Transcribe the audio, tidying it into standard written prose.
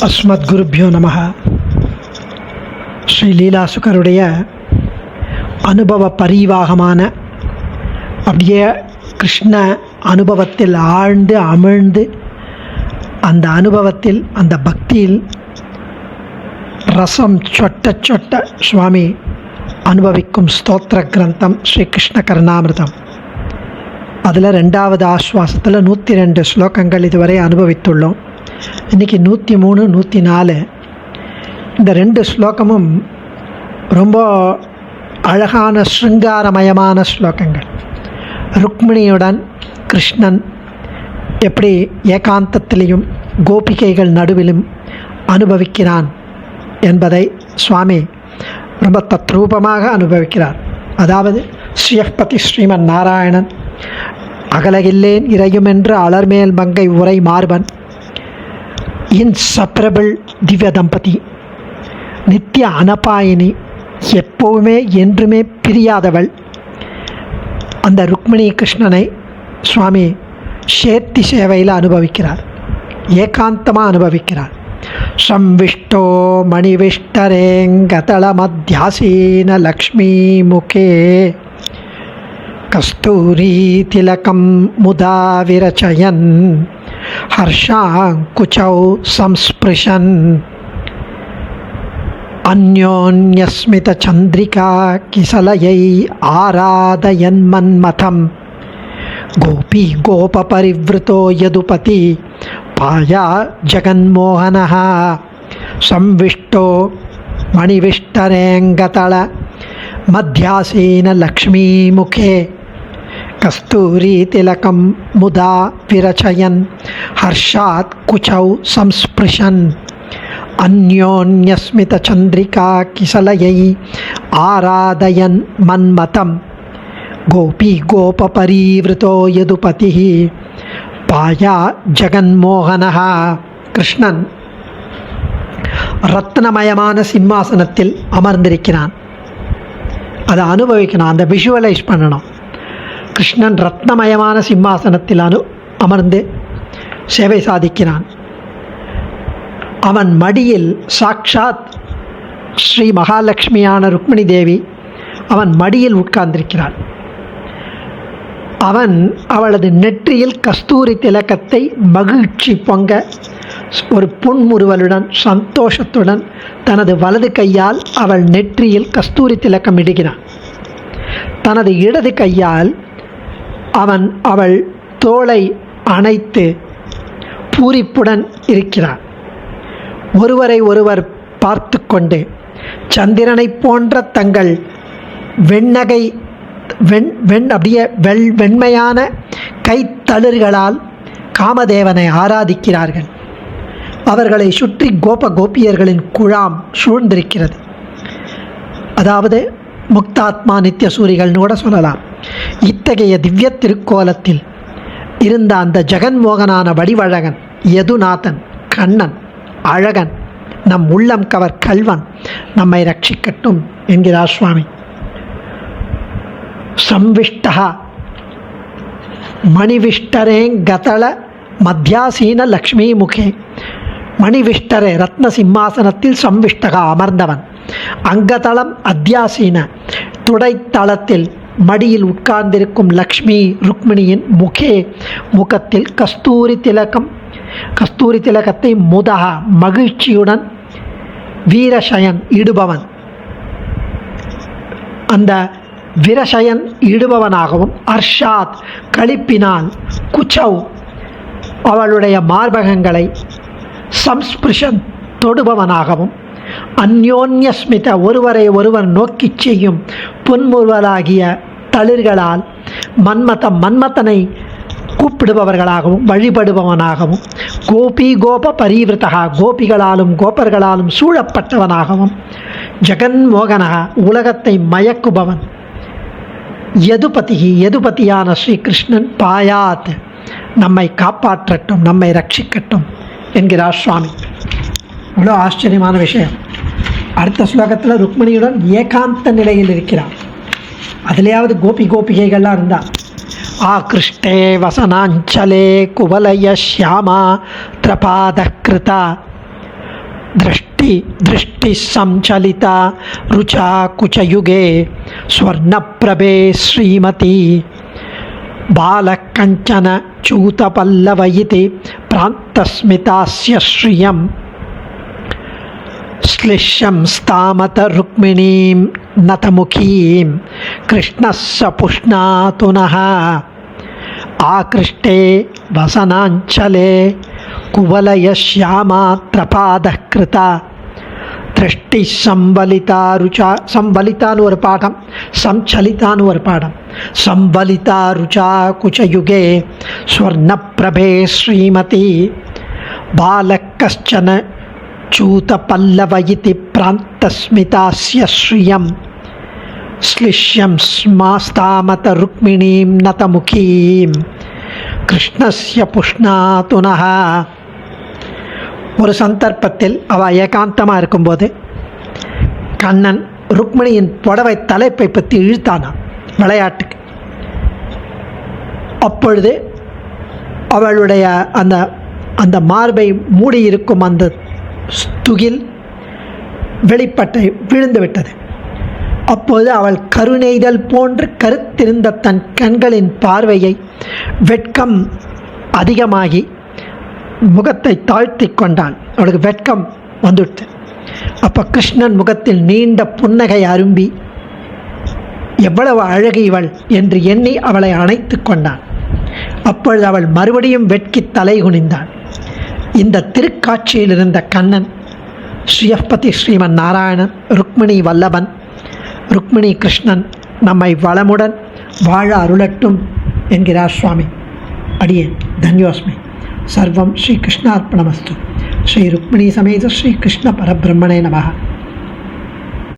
அஸ்மத்குருப்யோ நமஹ. ஸ்ரீ லீலாசுகருடைய அனுபவ பரிவாகமான அப்படியே கிருஷ்ண அனுபவத்தில் ஆழ்ந்து அமிழ்ந்து அந்த அனுபவத்தில் அந்த பக்தியில் ரசம் சொட்ட சொட்ட சுவாமி அனுபவிக்கும் ஸ்தோத்திர கிரந்தம் ஸ்ரீ கிருஷ்ண கருணாமிர்தம். அதில் 2வது ஆஸ்வாசத்தில் 102 ஸ்லோகங்கள் இதுவரை அனுபவித்துள்ளோம். இன்றைக்கி 103, 104 இந்த 2 ஸ்லோகமும் ரொம்ப அழகான ஸ்ருங்காரமயமான ஸ்லோகங்கள். ருக்மிணியுடன் கிருஷ்ணன் எப்படி ஏகாந்தத்திலையும் கோபிகைகள் நடுவிலும் அனுபவிக்கிறான் என்பதை சுவாமி ரொம்ப தத்ரூபமாக அனுபவிக்கிறார். அதாவது ஸ்ரீயப்பதி ஸ்ரீமன் நாராயணன் அகலகில்லேன் இறையுமென்று அலர்மேல் மங்கை உரை மார்பன் இன்செப்பரபிள் திவ்ய தம்பதி, நித்திய அனபாயினி, எப்போவுமே என்றுமே பிரியாதவள். அந்த ருக்மிணி கிருஷ்ணனை சுவாமி சேர்த்தி சேவையில் அனுபவிக்கிறார், ஏகாந்தமாக அனுபவிக்கிறார். சம்விஷ்டோ மணிவிஷ்டரேங்கதள மத்தியாசீன லக்ஷ்மீ முகே கஸ்தூரி திலகம் முதா விரச்சயன் ஹர்ஷாங்குச்சௌ சம்ஸ்பிருஷன் அந்யோன்யஸ்மித சந்திரிகா கிசலயை ஆராதயன் மன்மதம் கோபி கோப பரிவ்ருதோ யதுபதி பாயா ஜகன்மோகனஹ. சம்விஷ்டோ மணிவிஷ்டரேங்கதள மத்தியாசீன லக்ஷ்மீ முகே கஸ்தூரி திலகம் முதா விரச்சயன் ஹர்ஷாத் குச்சௌ சம்ஸ்பிருஷன் அந்யோன்யஸ்மித சந்திரிகா கிசலயை ஆராதயன் மன்மதம் கோபி கோப பரிவ்ருதோ யதுபதி பாயா ஜகன்மோகனஹ. கிருஷ்ணன் ரத்னமயமான சிம்மாசனத்தில் அமர்ந்திருக்கிறான். அதை அனுபவிக்கணும், அந்த விஷுவலைஸ் பண்ணணும். கிருஷ்ணன் ரத்னமயமான சிம்மாசனத்தில் அமர்ந்து சேவை சாதிக்கிறான். அவன் மடியில் சாக்ஷாத் ஸ்ரீ மகாலட்சுமியான ருக்மிணி தேவி அவன் மடியில் உட்கார்ந்திருக்கிறான். அவன் அவளது நெற்றியில் கஸ்தூரி திலகத்தை மகிழ்ச்சி பொங்க ஒரு புன்முறுவலுடன் சந்தோஷத்துடன் தனது வலது கையால் அவள் நெற்றியில் கஸ்தூரி திலகம் இடுகிறான். தனது இடது கையால் அவன் அவள் தோளை அணைத்து பூரிப்புடன் இருக்கிறான். ஒருவரை ஒருவர் பார்த்து கொண்டு சந்திரனை போன்ற தங்கள் வெண்ணகை அப்படியே வெண்மையான கைத்தளிர்களால் காமதேவனை ஆராதிக்கிறார்கள். அவர்களை சுற்றி கோபியர்களின் குழாம் சூழ்ந்திருக்கிறது. அதாவது முக்தாத்மா நித்திய சூரிகள்னு கூட சொல்லலாம். இத்தகைய திவ்ய திருக்கோலத்தில் இருந்த அந்த ஜெகன்மோகனான வடிவழகன், யதுநாதன், கண்ணன், அழகன், நம் உள்ளம் கவர் கல்வன் நம்மை ரட்சிக்கட்டும் என்கிறார் சுவாமி. சம்விஷ்டா மணிவிஷ்டரேங்கதள மத்தியாசீன லக்ஷ்மி முகே. மணிவிஷ்டரே ரத்ன சிம்மாசனத்தில் சம்விஷ்டகா அமர்ந்தவன். அங்கதளம் அத்தியாசீன துடைத்தளத்தில் மடியில் உட்கார்ந்திருக்கும் லக்ஷ்மி ருக்மிணியின் முகே முகத்தில் கஸ்தூரி திலகத்தை முதக மகிழ்ச்சியுடன் வீரசயன் இடுபவன், அந்த விரசயன் இடுபவனாகவும் அர்ஷாத் களிப்பினால் குச்சௌ அவளுடைய மார்பகங்களை சம்ஸ்பிருஷன் தொடுபவனாகவும் அந்யோன்யஸ்மித ஒருவரை ஒருவர் நோக்கி செய்யும் புன்முறுவலாகிய தளிர்களால் மன்மதனை கூப்பிடுபவர்களாகவும் வழிபடுபவனாகவும் கோபி கோப பரிவிருத்தகா கோபிகளாலும் கோபர்களாலும் சூழப்பட்டவனாகவும் ஜெகன்மோகனகா உலகத்தை மயக்குபவன் யதுபதியான ஸ்ரீகிருஷ்ணன் பாயாத் நம்மை காப்பாற்றட்டும், நம்மை ரட்சிக்கட்டும் என்கிறார் சுவாமி. இவ்வளோ ஆச்சரியமான விஷயம். அடுத்த ஸ்லோகத்தில் ருக்மிணியுடன் ஏகாந்த நிலையில் இருக்கிறார். அதுலேயாவது கோபிகைகள்லாம் இருந்தால் ஆகிருஷ்டே வசனாஞ்சலே குவலய ஷியாமா திரபாத கிருதா दृष्टि संचलिता रुचा कुचयुगे स्वर्णप्रभे श्रीमती बालकञ्चन चूतपल्लव इति प्रान्तस्मितास्य श्रियं श्लिष्यं स्तामत रुक्मिणीं नतमुखीं कृष्णस्य पुष्णातु नः आकृष्टे वसनाञ्चले कुवलय श्यामात्रपादः कृता दृष्टि संवलिता रुचा संवलितानु ஒரு பாடம் சம்சலிதானு ஒரு பாடம் संवलिता रुचा कुचयुगे स्वर्णप्रभे श्रीमती बालकश्चन चूतपल्लव इति प्रान्तस्मितास्य श्रियं श्लिष्यं स्मास्तामत रुक्मिणीं नतमुखीं कृष्णस्य पुष्णातु नः. ஒரு சந்தர்ப்பத்தில் அவள் ஏகாந்தமாக இருக்கும்போது கண்ணன் ருக்மிணியின் புடவை தலைப்பை பற்றி இழுத்தானான் விளையாட்டுக்கு. அப்பொழுது அவளுடைய அந்த அந்த மார்பை மூடியிருக்கும் அந்த துகில் வெளிப்பட்டு விழுந்து விட்டது. அப்போது அவள் கருணைதல் போன்று கருத்திருந்த தன் கண்களின் பார்வையை வெட்கம் அதிகமாகி முகத்தை தாழ்த்தி கொண்டாள். அவளுக்கு வெட்கம் வந்துடுது. அப்போ கிருஷ்ணன் முகத்தில் நீண்ட புன்னகை அரும்பி எவ்வளவு அழகு இவள் என்று எண்ணி அவளை அணைத்து கொண்டான். அப்பொழுது அவள் மறுபடியும் வெட்கி தலை குனிந்தாள். இந்த திருக்காட்சியில் இருந்த கண்ணன் ஸ்ரீயப்பதி ஸ்ரீமன் நாராயணன் ருக்மிணி வல்லபன் ருக்மிணி கிருஷ்ணன் நம்மை வளமுடன் வாழ அருளட்டும் என்கிறார் சுவாமி. அடியேன் தன்யோஸ்மி. சர்வம் ஸ்ரீ கிருஷ்ணார்ப்பணமஸ்து. ஸ்ரீ ருக்மிணி சமேத ஸ்ரீ கிருஷ்ண பரபிரம்மணே நமः.